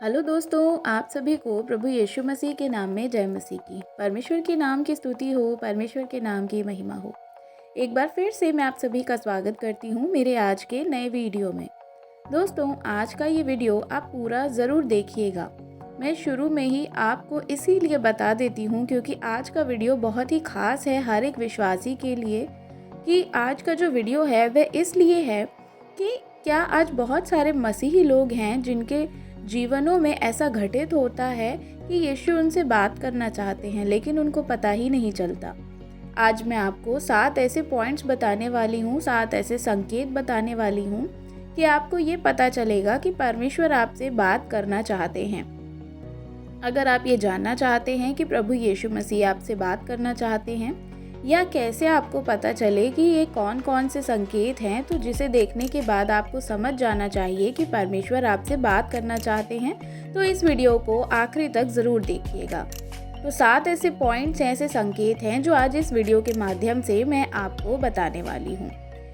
Hello दोस्तों, आप सभी को प्रभु यीशु मसीह के नाम में जय मसीह की। परमेश्वर के नाम की स्तुति हो, परमेश्वर के नाम की महिमा हो। एक बार फिर से मैं आप सभी का स्वागत करती हूँ मेरे आज के नए वीडियो में। दोस्तों, आज का ये वीडियो आप पूरा ज़रूर देखिएगा। मैं शुरू में ही आपको इसीलिए बता देती हूँ क्योंकि आज का वीडियो बहुत ही खास है हर एक विश्वासी के लिए। कि आज का जो वीडियो है वह इसलिए है कि क्या आज बहुत सारे मसीही लोग हैं जिनके जीवनों में ऐसा घटित होता है कि यीशु उनसे बात करना चाहते हैं लेकिन उनको पता ही नहीं चलता। आज मैं आपको 7 ऐसे पॉइंट्स बताने वाली हूँ, 7 ऐसे संकेत बताने वाली हूँ कि आपको ये पता चलेगा कि परमेश्वर आपसे बात करना चाहते हैं। अगर आप ये जानना चाहते हैं कि प्रभु यीशु मसीह आपसे बात करना चाहते हैं या कैसे आपको पता चले कि ये कौन कौन से संकेत हैं, तो जिसे देखने के बाद आपको समझ जाना चाहिए कि परमेश्वर आपसे बात करना चाहते हैं, तो इस वीडियो को आखिरी तक ज़रूर देखिएगा। तो 7 ऐसे पॉइंट्स, ऐसे संकेत हैं जो आज इस वीडियो के माध्यम से मैं आपको बताने वाली हूँ।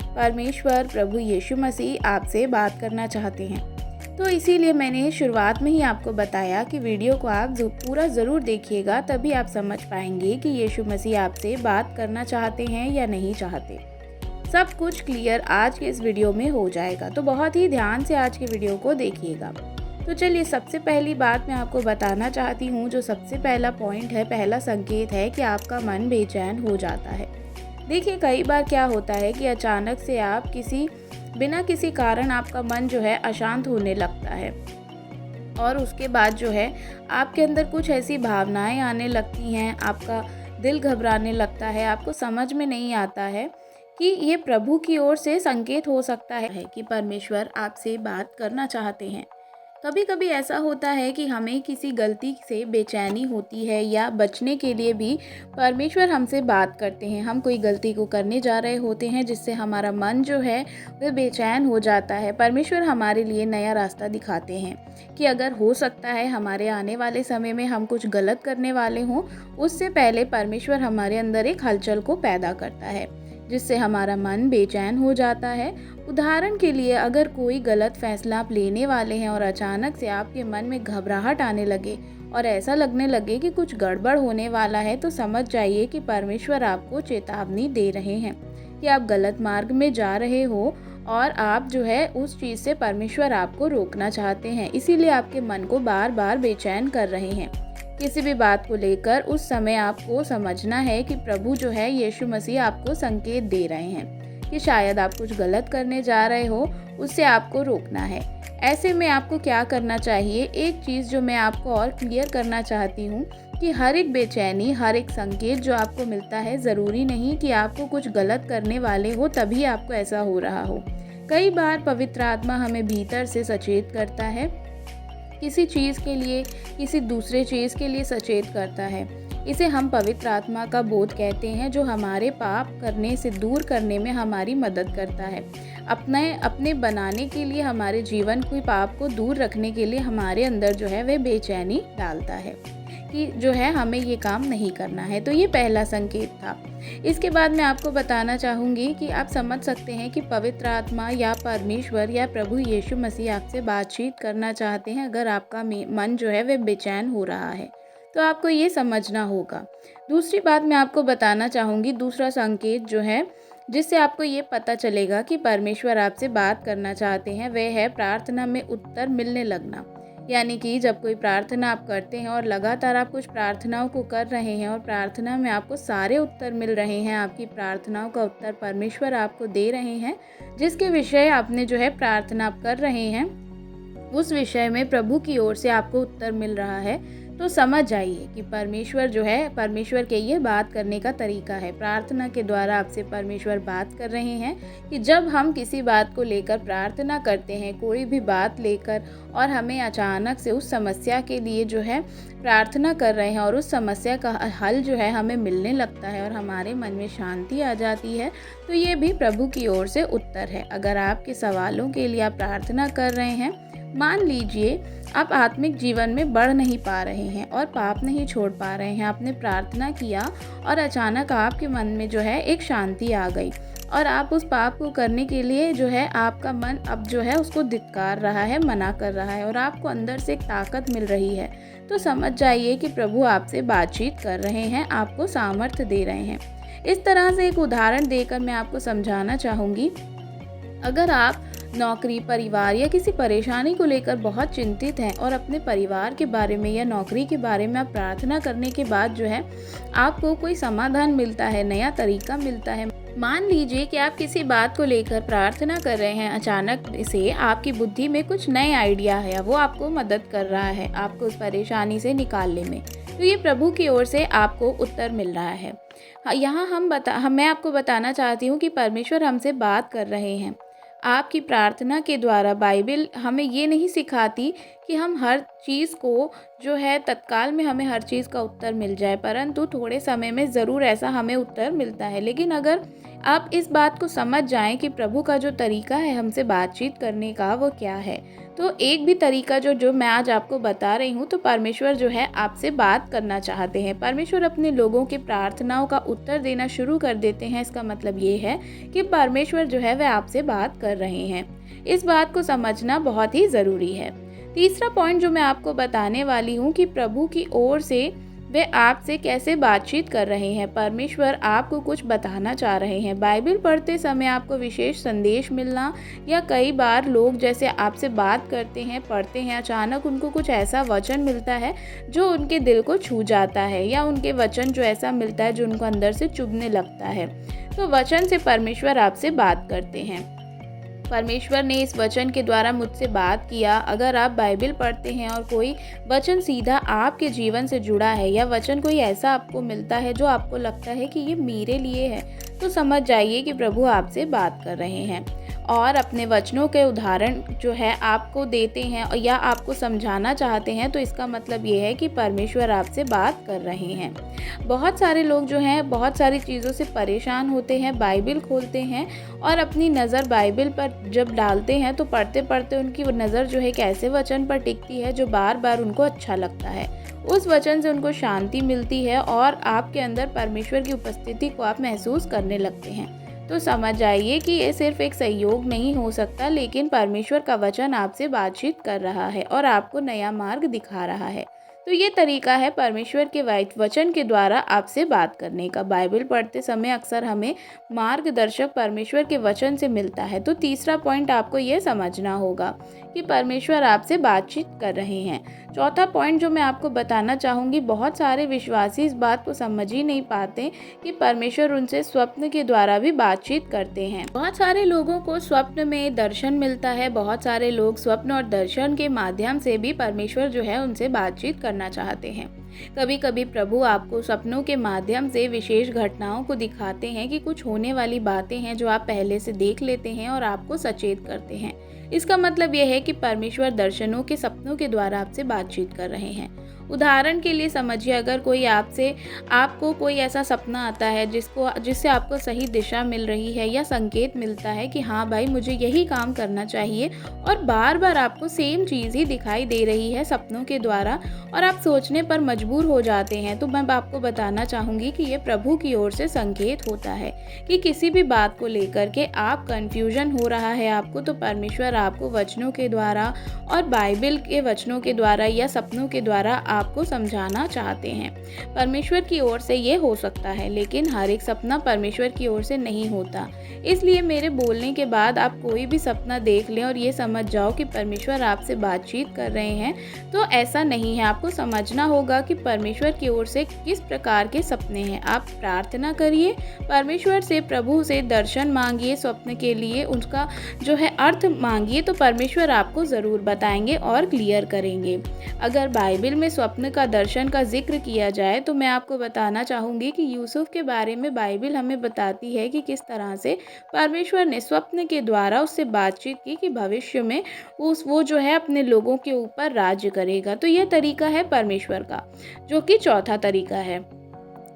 परमेश्वर प्रभु यीशु मसीह आपसे बात करना चाहते हैं, तो इसीलिए मैंने शुरुआत में ही आपको बताया कि वीडियो को आप पूरा ज़रूर देखिएगा, तभी आप समझ पाएंगे कि यीशु मसीह आपसे बात करना चाहते हैं या नहीं चाहते। सब कुछ क्लियर आज के इस वीडियो में हो जाएगा, तो बहुत ही ध्यान से आज के वीडियो को देखिएगा। तो चलिए, सबसे पहली बात मैं आपको बताना चाहती हूँ। जो सबसे पहला पॉइंट है, पहला संकेत है कि आपका मन बेचैन हो जाता है। देखिए, कई बार क्या होता है कि अचानक से आप बिना किसी कारण आपका मन जो है अशांत होने लगता है और उसके बाद जो है आपके अंदर कुछ ऐसी भावनाएं आने लगती हैं, आपका दिल घबराने लगता है। आपको समझ में नहीं आता है कि ये प्रभु की ओर से संकेत हो सकता है कि परमेश्वर आपसे बात करना चाहते हैं। कभी कभी ऐसा होता है कि हमें किसी गलती से बेचैनी होती है या बचने के लिए भी परमेश्वर हमसे बात करते हैं। हम कोई गलती को करने जा रहे होते हैं जिससे हमारा मन जो है वह बेचैन हो जाता है। परमेश्वर हमारे लिए नया रास्ता दिखाते हैं कि अगर हो सकता है हमारे आने वाले समय में हम कुछ गलत करने वाले हों, उससे पहले परमेश्वर हमारे अंदर एक हलचल को पैदा करता है जिससे हमारा मन बेचैन हो जाता है। उदाहरण के लिए, अगर कोई गलत फैसला आप लेने वाले हैं और अचानक से आपके मन में घबराहट आने लगे और ऐसा लगने लगे कि कुछ गड़बड़ होने वाला है, तो समझ जाइए कि परमेश्वर आपको चेतावनी दे रहे हैं कि आप गलत मार्ग में जा रहे हो और आप जो है उस चीज़ से परमेश्वर आपको रोकना चाहते हैं। इसीलिए आपके मन को बार बार बेचैन कर रहे हैं। किसी भी बात को लेकर उस समय आपको समझना है कि प्रभु जो है यीशु मसीह आपको संकेत दे रहे हैं कि शायद आप कुछ गलत करने जा रहे हो, उससे आपको रोकना है। ऐसे में आपको क्या करना चाहिए? एक चीज़ जो मैं आपको और क्लियर करना चाहती हूँ कि हर एक बेचैनी, हर एक संकेत जो आपको मिलता है, ज़रूरी नहीं कि आपको कुछ गलत करने वाले हो तभी आपको ऐसा हो रहा हो। कई बार पवित्र आत्मा हमें भीतर से सचेत करता है, किसी चीज़ के लिए, किसी दूसरे चीज़ के लिए सचेत करता है। इसे हम पवित्र आत्मा का बोध कहते हैं, जो हमारे पाप करने से दूर करने में हमारी मदद करता है। अपने बनाने के लिए, हमारे जीवन को, पाप को दूर रखने के लिए हमारे अंदर जो है वह बेचैनी डालता है कि जो है हमें ये काम नहीं करना है। तो ये पहला संकेत था। इसके बाद मैं आपको बताना चाहूँगी कि आप समझ सकते हैं कि पवित्र आत्मा या परमेश्वर या प्रभु यीशु मसीह आपसे बातचीत करना चाहते हैं अगर आपका मन जो है वह बेचैन हो रहा है, तो आपको ये समझना होगा। दूसरी बात मैं आपको बताना चाहूँगी, दूसरा संकेत जो है जिससे आपको ये पता चलेगा कि परमेश्वर आपसे बात करना चाहते हैं, वह है प्रार्थना में उत्तर मिलने लगना। यानी कि जब कोई प्रार्थना आप करते हैं और लगातार आप कुछ प्रार्थनाओं को कर रहे हैं और प्रार्थना में आपको सारे उत्तर मिल रहे हैं, आपकी प्रार्थनाओं का उत्तर परमेश्वर आपको दे रहे हैं, जिसके विषय आपने जो है प्रार्थना आप कर रहे हैं, उस विषय में प्रभु की ओर से आपको उत्तर मिल रहा है, तो समझ जाइए कि परमेश्वर जो है, परमेश्वर के ये बात करने का तरीका है। प्रार्थना के द्वारा आपसे परमेश्वर बात कर रहे हैं कि जब हम किसी बात को लेकर प्रार्थना करते हैं, कोई भी बात लेकर, और हमें अचानक से उस समस्या के लिए जो है प्रार्थना कर रहे हैं और उस समस्या का हल जो है हमें मिलने लगता है और हमारे मन में शांति आ जाती है, तो ये भी प्रभु की ओर से उत्तर है। अगर आपके सवालों के लिए आप प्रार्थना कर रहे हैं, मान लीजिए आप आत्मिक जीवन में बढ़ नहीं पा रहे हैं और पाप नहीं छोड़ पा रहे हैं, आपने प्रार्थना किया और अचानक आपके मन में जो है एक शांति आ गई और आप उस पाप को करने के लिए जो है आपका मन अब जो है उसको धिक्कार रहा है, मना कर रहा है और आपको अंदर से एक ताकत मिल रही है, तो समझ जाइए कि प्रभु आपसे बातचीत कर रहे हैं, आपको सामर्थ्य दे रहे हैं। इस तरह से एक उदाहरण देकर मैं आपको समझाना चाहूँगी। अगर आप नौकरी, परिवार या किसी परेशानी को लेकर बहुत चिंतित हैं और अपने परिवार के बारे में या नौकरी के बारे में आप प्रार्थना करने के बाद जो है आपको कोई समाधान मिलता है, नया तरीका मिलता है। मान लीजिए कि आप किसी बात को लेकर प्रार्थना कर रहे हैं, अचानक से आपकी बुद्धि में कुछ नए आइडिया है, वो आपको मदद कर रहा है आपको उस परेशानी से निकालने में, तो ये प्रभु की ओर से आपको उत्तर मिल रहा है। यहाँ मैं आपको बताना चाहती हूँ कि परमेश्वर हमसे बात कर रहे हैं। आपकी प्रार्थना के द्वारा बाइबल हमें ये नहीं सिखाती कि हम हर चीज़ को जो है तत्काल में हमें हर चीज़ का उत्तर मिल जाए, परंतु थोड़े समय में ज़रूर ऐसा हमें उत्तर मिलता है। लेकिन अगर आप इस बात को समझ जाएं कि प्रभु का जो तरीका है हमसे बातचीत करने का वो क्या है, तो एक भी तरीका जो मैं आज आपको बता रही हूँ, तो परमेश्वर जो है आपसे बात करना चाहते हैं। परमेश्वर अपने लोगों की प्रार्थनाओं का उत्तर देना शुरू कर देते हैं। इसका मतलब ये है कि परमेश्वर जो है वह आपसे बात कर रहे हैं। इस बात को समझना बहुत ही ज़रूरी है। तीसरा पॉइंट जो मैं आपको बताने वाली हूँ कि प्रभु की ओर से वे आपसे कैसे बातचीत कर रहे हैं। परमेश्वर आपको कुछ बताना चाह रहे हैं। बाइबल पढ़ते समय आपको विशेष संदेश मिलना या कई बार लोग जैसे आपसे बात करते हैं, पढ़ते हैं, अचानक उनको कुछ ऐसा वचन मिलता है जो उनके दिल को छू जाता है, या उनके वचन जो ऐसा मिलता है जो उनको अंदर से चुभने लगता है। तो वचन से परमेश्वर आपसे बात करते हैं। परमेश्वर ने इस वचन के द्वारा मुझसे बात किया। अगर आप बाइबल पढ़ते हैं और कोई वचन सीधा आपके जीवन से जुड़ा है, या वचन कोई ऐसा आपको मिलता है जो आपको लगता है कि ये मेरे लिए है, तो समझ जाइए कि प्रभु आपसे बात कर रहे हैं और अपने वचनों के उदाहरण जो है आपको देते हैं या आपको समझाना चाहते हैं। तो इसका मतलब ये है कि परमेश्वर आपसे बात कर रहे हैं। बहुत सारे लोग जो हैं बहुत सारी चीज़ों से परेशान होते हैं, बाइबल खोलते हैं और अपनी नज़र बाइबल पर जब डालते हैं तो पढ़ते पढ़ते उनकी नज़र जो है एक ऐसे वचन पर टिकती है जो बार बार उनको अच्छा लगता है। उस वचन से उनको शांति मिलती है और आपके अंदर परमेश्वर की उपस्थिति को आप महसूस करने लगते हैं। तो समझ जाइए कि ये सिर्फ एक सहयोग नहीं हो सकता, लेकिन परमेश्वर का वचन आपसे बातचीत कर रहा है और आपको नया मार्ग दिखा रहा है। तो ये तरीका है परमेश्वर के वचन के द्वारा आपसे बात करने का। बाइबल पढ़ते समय अक्सर हमें मार्गदर्शक परमेश्वर के वचन से मिलता है। तो तीसरा पॉइंट आपको ये समझना होगा कि परमेश्वर आपसे बातचीत कर रहे हैं। चौथा पॉइंट जो मैं आपको बताना चाहूँगी, बहुत सारे विश्वासी इस बात को समझ ही नहीं पाते कि परमेश्वर उनसे स्वप्न के द्वारा भी बातचीत करते हैं। बहुत सारे लोगों को स्वप्न में दर्शन मिलता है। बहुत सारे लोग स्वप्न और दर्शन के माध्यम से भी परमेश्वर जो है उनसे बातचीत करना चाहते हैं। कभी कभी प्रभु आपको सपनों के माध्यम से विशेष घटनाओं को दिखाते हैं कि कुछ होने वाली बातें हैं जो आप पहले से देख लेते हैं और आपको सचेत करते हैं। इसका मतलब यह है कि परमेश्वर दर्शनों के सपनों के द्वारा आपसे बातचीत कर रहे हैं। उदाहरण के लिए समझिए, अगर कोई आपको कोई ऐसा सपना आता है जिससे आपको सही दिशा मिल रही है या संकेत मिलता है कि हाँ भाई मुझे यही काम करना चाहिए, और बार बार आपको सेम चीज़ ही दिखाई दे रही है सपनों के द्वारा और आप सोचने पर मजबूर हो जाते हैं, तो मैं आपको बताना चाहूँगी कि ये प्रभु की ओर से संकेत होता है कि किसी भी बात को लेकर के आप कन्फ्यूजन हो रहा है आपको, तो परमेश्वर आपको वचनों के द्वारा और बाइबल के वचनों के द्वारा या सपनों के द्वारा आपको समझाना चाहते हैं। परमेश्वर की ओर से ये हो सकता है, लेकिन हर एक सपना परमेश्वर की ओर से नहीं होता। इसलिए मेरे बोलने के बाद आप कोई भी सपना देख लें और ये समझ जाओ कि परमेश्वर आपसे बातचीत कर रहे हैं, तो ऐसा नहीं है। आपको समझना होगा कि परमेश्वर की ओर से किस प्रकार के सपने हैं। आप प्रार्थना करिए, परमेश्वर से, प्रभु से दर्शन मांगिए, स्वप्न के लिए उसका जो है अर्थ मांगिए, तो परमेश्वर आपको ज़रूर बताएंगे और क्लियर करेंगे। अगर बाइबल में स्वप्न का दर्शन का जिक्र किया जाए तो मैं आपको बताना चाहूँगी कि यूसुफ के बारे में बाइबल हमें बताती है कि किस तरह से परमेश्वर ने स्वप्न के द्वारा उससे बातचीत की कि भविष्य में वो जो है अपने लोगों के ऊपर राज्य करेगा। तो यह तरीका है परमेश्वर का, जो कि चौथा तरीका है।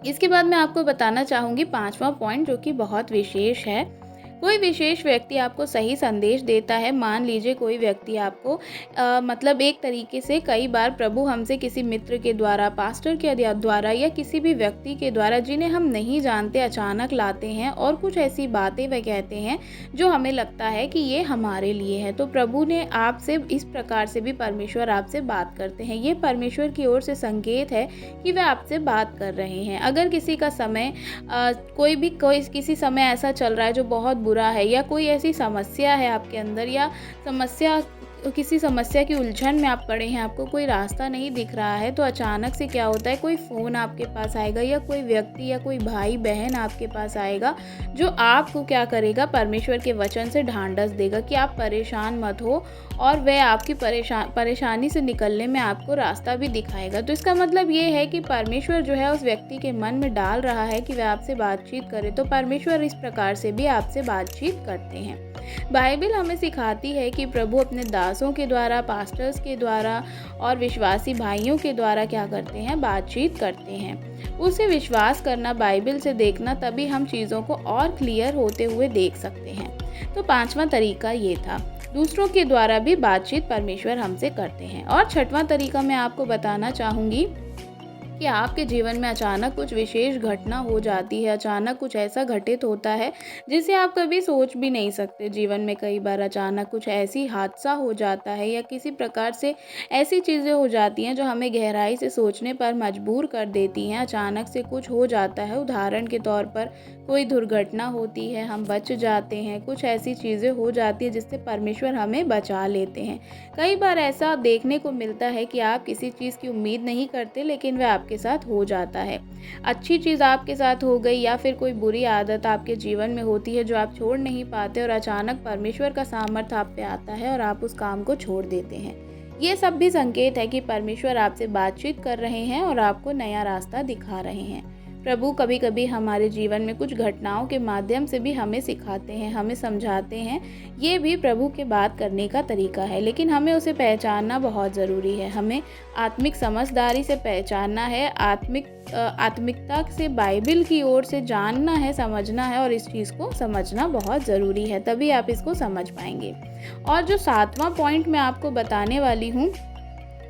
इसके बाद मैं आपको बताना चाहूँगी पांचवा पॉइंट, जो कि बहुत विशेष है। कोई विशेष व्यक्ति आपको सही संदेश देता है। मान लीजिए कोई व्यक्ति आपको मतलब एक तरीके से कई बार प्रभु हमसे किसी मित्र के द्वारा, पास्टर के द्वारा या किसी भी व्यक्ति के द्वारा जिन्हें हम नहीं जानते अचानक लाते हैं और कुछ ऐसी बातें वह कहते हैं जो हमें लगता है कि ये हमारे लिए है। तो प्रभु ने आपसे इस प्रकार से भी परमेश्वर आपसे बात करते हैं। ये परमेश्वर की ओर से संकेत है कि वह आपसे बात कर रहे हैं। अगर किसी का समय कोई किसी समय ऐसा चल रहा है जो बहुत बुरा है, या कोई ऐसी समस्या है आपके अंदर, या किसी समस्या की उलझन में आप पड़े हैं, आपको कोई रास्ता नहीं दिख रहा है, तो अचानक से क्या होता है, कोई फ़ोन आपके पास आएगा या कोई व्यक्ति या कोई भाई बहन आपके पास आएगा जो आपको क्या करेगा, परमेश्वर के वचन से ढांढस देगा कि आप परेशान मत हो, और वह आपकी परेशानी से निकलने में आपको रास्ता भी दिखाएगा। तो इसका मतलब ये है कि परमेश्वर जो है उस व्यक्ति के मन में डाल रहा है कि वह आपसे बातचीत करे। तो परमेश्वर इस प्रकार से भी आपसे बातचीत करते हैं। बाइबल हमें सिखाती है कि प्रभु अपने दासों के द्वारा, पास्टर्स के द्वारा और विश्वासी भाइयों के द्वारा क्या करते हैं, बातचीत करते हैं। उसे विश्वास करना, बाइबल से देखना, तभी हम चीज़ों को और क्लियर होते हुए देख सकते हैं। तो 5वां तरीका ये था, दूसरों के द्वारा भी बातचीत परमेश्वर हमसे करते हैं। और 6वां तरीका मैं आपको बताना चाहूँगी कि आपके जीवन में अचानक कुछ विशेष घटना हो जाती है, अचानक कुछ ऐसा घटित होता है जिसे आप कभी सोच भी नहीं सकते। जीवन में कई बार अचानक कुछ ऐसी हादसा हो जाता है या किसी प्रकार से ऐसी चीज़ें हो जाती हैं जो हमें गहराई से सोचने पर मजबूर कर देती हैं। अचानक से कुछ हो जाता है, उदाहरण के तौर पर कोई दुर्घटना होती है, हम बच जाते हैं, कुछ ऐसी चीज़ें हो जाती हैं जिससे परमेश्वर हमें बचा लेते हैं। कई बार ऐसा देखने को मिलता है कि आप किसी चीज़ की उम्मीद नहीं करते, लेकिन वह आपके साथ हो जाता है। अच्छी चीज़ आपके साथ हो गई, या फिर कोई बुरी आदत आपके जीवन में होती है जो आप छोड़ नहीं पाते, और अचानक परमेश्वर का सामर्थ्य आप पे आता है और आप उस काम को छोड़ देते हैं। ये सब भी संकेत है कि परमेश्वर आपसे बातचीत कर रहे हैं और आपको नया रास्ता दिखा रहे हैं। प्रभु कभी कभी हमारे जीवन में कुछ घटनाओं के माध्यम से भी हमें सिखाते हैं, हमें समझाते हैं। ये भी प्रभु के बात करने का तरीका है, लेकिन हमें उसे पहचानना बहुत ज़रूरी है। हमें आत्मिक समझदारी से पहचानना है, आत्मिकता से बाइबल की ओर से जानना है, समझना है, और इस चीज़ को समझना बहुत ज़रूरी है, तभी आप इसको समझ पाएंगे। और जो 7वां पॉइंट मैं आपको बताने वाली हूँ,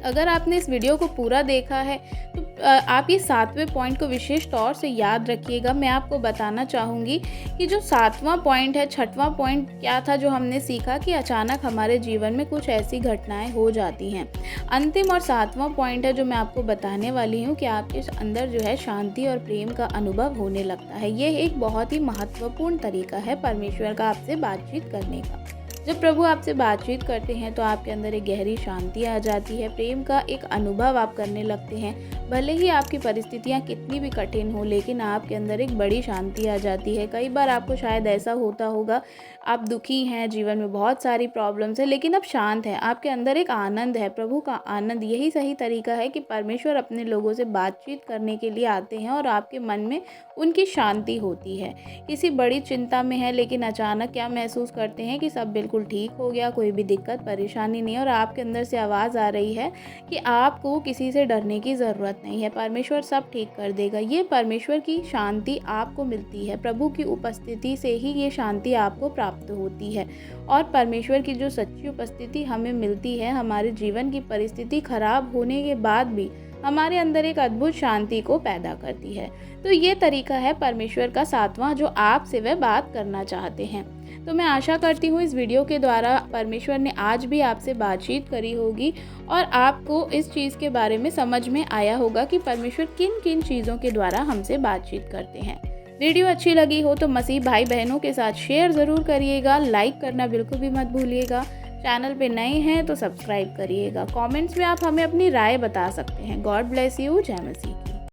अगर आपने इस वीडियो को पूरा देखा है तो आप ये 7वें पॉइंट को विशेष तौर से याद रखिएगा। मैं आपको बताना चाहूँगी कि जो 7वां पॉइंट है, 6वां पॉइंट क्या था जो हमने सीखा, कि अचानक हमारे जीवन में कुछ ऐसी घटनाएं हो जाती हैं। अंतिम और 7वां पॉइंट है जो मैं आपको बताने वाली हूँ कि आपके अंदर जो है शांति और प्रेम का अनुभव होने लगता है। ये एक बहुत ही महत्वपूर्ण तरीका है परमेश्वर का आपसे बातचीत करने का। जब प्रभु आपसे बातचीत करते हैं तो आपके अंदर एक गहरी शांति आ जाती है, प्रेम का एक अनुभव आप करने लगते हैं। भले ही आपकी परिस्थितियाँ कितनी भी कठिन हो, लेकिन आपके अंदर एक बड़ी शांति आ जाती है। कई बार आपको शायद ऐसा होता होगा, आप दुखी हैं, जीवन में बहुत सारी प्रॉब्लम्स है, लेकिन अब शांत हैं, आपके अंदर एक आनंद है, प्रभु का आनंद। यही सही तरीका है कि परमेश्वर अपने लोगों से बातचीत करने के लिए आते हैं और आपके मन में उनकी शांति होती है। किसी बड़ी चिंता में है, लेकिन अचानक क्या महसूस करते हैं कि सब बिल्कुल ठीक हो गया, कोई भी दिक्कत परेशानी नहीं, और आपके अंदर से आवाज़ आ रही है कि आपको किसी से डरने की ज़रूरत नहीं है, परमेश्वर सब ठीक कर देगा। ये परमेश्वर की शांति आपको मिलती है, प्रभु की उपस्थिति से ही ये शांति आपको प्राप्त होती है। और परमेश्वर की जो सच्ची उपस्थिति हमें मिलती है, हमारे जीवन की परिस्थिति खराब होने के बाद भी हमारे अंदर एक अद्भुत शांति को पैदा करती है। तो ये तरीका है परमेश्वर का 7वां, जो आपसे वह बात करना चाहते हैं। तो मैं आशा करती हूँ इस वीडियो के द्वारा परमेश्वर ने आज भी आपसे बातचीत करी होगी और आपको इस चीज़ के बारे में समझ में आया होगा कि परमेश्वर किन किन चीज़ों के द्वारा हमसे बातचीत करते हैं। वीडियो अच्छी लगी हो तो मसीह भाई बहनों के साथ शेयर ज़रूर करिएगा, लाइक करना बिल्कुल भी मत भूलिएगा। चैनल पे नए हैं तो सब्सक्राइब करिएगा। कमेंट्स में आप हमें अपनी राय बता सकते हैं। God bless you. जय मसीह।